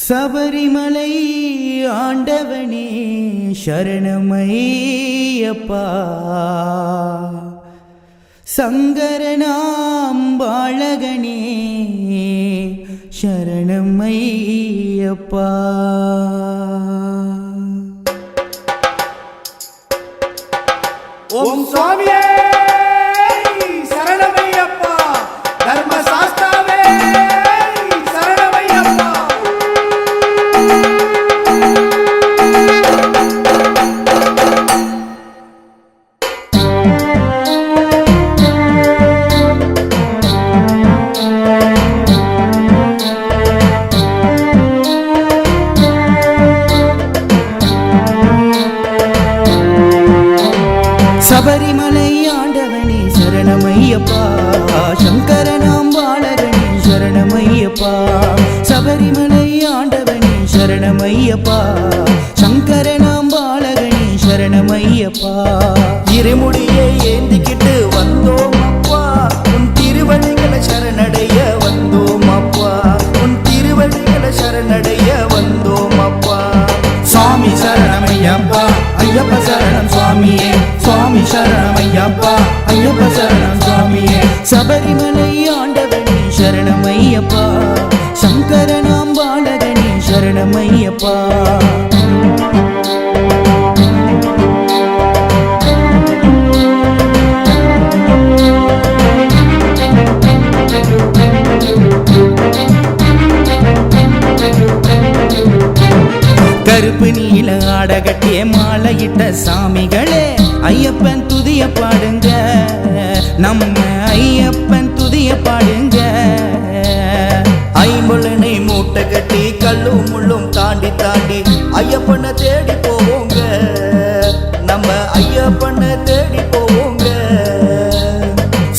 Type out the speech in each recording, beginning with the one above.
சபரிமலை ஆண்டவனே சரணமையப்பா, சங்கரனாம் பாலகனே சரணமையப்பா. ஓம் சுவாமியே சரணமையப்பா, தர்மசாஸ்தாவே சரணமையப்பா. சபரிமலை ஆண்டவனே சரணமையப்பா, சங்கரனாம் பாலகனே சரணமையப்பா. சபரிமலை ஆண்டவனே சரணமையப்பா, சங்கரனாம் பாலகனே சரணமையப்பா. இருமுடியை ஏந்திக்கிட்டு வந்தோம் அப்பா, உன் திருவடிகளை சரணடைய வந்தோம் அப்பா, உன் திருவடிகளை சரணடைய வந்தோம் அப்பா. சுவாமி சரணமையப்பா, ஐயப்ப சரணம் சுவாமியே, சுவாமி சரணமையப்பா, ஐயப்ப சரணம் சுவாமியே. சபரிமலை ஆண்டவனே சரணமையப்பா, சங்கரனாம் பாலகனே சரணமையப்பா. கருப்பு நீல ஆடகட்டிய மாலையிட்ட சாமிகளே, ஐயப்பன் துதிய பாடுங்க, நம்ம ஐயப்பன் துதிய பாடுங்க. ஐம்பொலனை மூட்டை கட்டி கல்லும் முள்ளும் தாண்டி தாண்டி ஐயப்பனை தேடி போவோங்க, நம்ம ஐயப்பனை தேடி போவோங்க.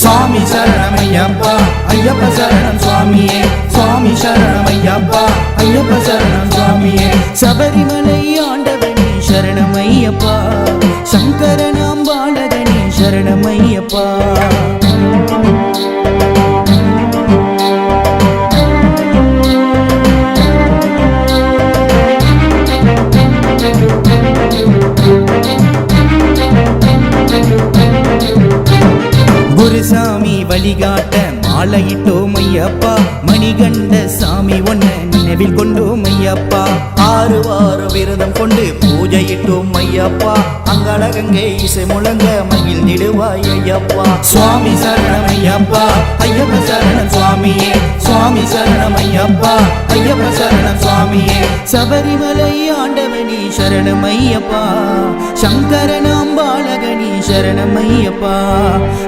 சுவாமி சரணமையப்பா, ஐயப்ப சரணம் சுவாமியே, சுவாமி சரணமையப்பா, ஐயப்ப சரணம் சுவாமியே. சபரிமலை ஆண்டவனே சரணமையப்பா, சங்கரனாம் பாலகனே சரணமையப்பா. குருசாமி வழிகாட்ட மாலையிட்டோம் ஐயப்பா, மணிகண்ட சாமி ஒன்ன நினைவில் கொண்டோம் ஐயப்பா. 6 வார விரதம் கொண்டு பூஜையிட்டோம் ஐயப்பா, அங்கலகங்கை இசை முழங்க மகிழ்ந்திடுவாய் ஐயப்பா. சுவாமி சரணமையப்பா, ஐயப்ப சரணம் சுவாமியே, சுவாமி சரணமையப்பா, ஐயப்ப சரணம் சுவாமியே. சபரிமலை ஆண்டவனே சரணமையப்பா, சங்கரனாம் பாலகனே சரணமையப்பா.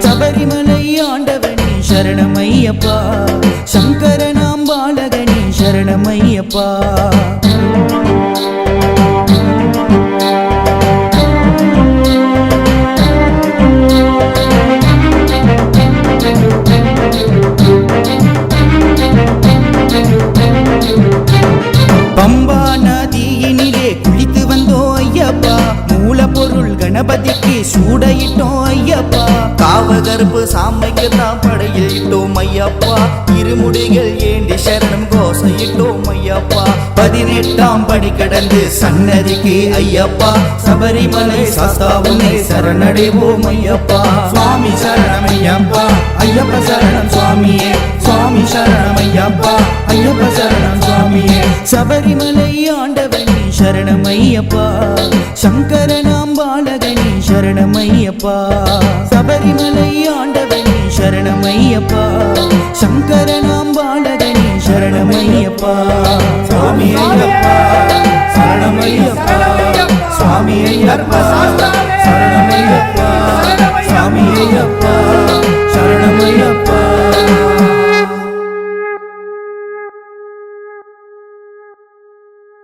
சபரிமலை ஆண்டவனே சரணமையப்பா, சங்கரனாம் பாலகனே சரணமையப்பா. பம்பா நதியினிலே குளித்து வந்தோம் ஐயப்பா, மூலப்பொருள் கணபதிக்கு சூடையிட்டோம் ஐயப்பா. காவகருப்பு சாமைக்கு தான் படையில் இட்டோம் ஐயப்பா, இருமுடிகள் ஏண்டி சரணம் கோசையிட்டோம் ஐயப்பா. 18ஆம் படி கடந்து சன்னதிக்கு ஐயப்பா, சபரிமலை சாஸ்தாவுனை சரணடைவோம் ஐயப்பா. சுவாமி சரணமையப்பா, ஐயப்ப சரணம் சுவாமியே, சுவாமி சரணமையப்பா, ஐயப்ப சரணம் சுவாமியே. சபரிமலை ஆண்டவனே சரணமையப்பா, சங்கரனாம் பாலகனே சரணமையப்பா. சபரிமலை ஆண்டவனே சரணமையப்பா, சங்கரனாம் பாலகனே சரணமையப்பா. சுவாமி ஐயப்பா சரணமையப்பா, சுவாமி ஐயப்பா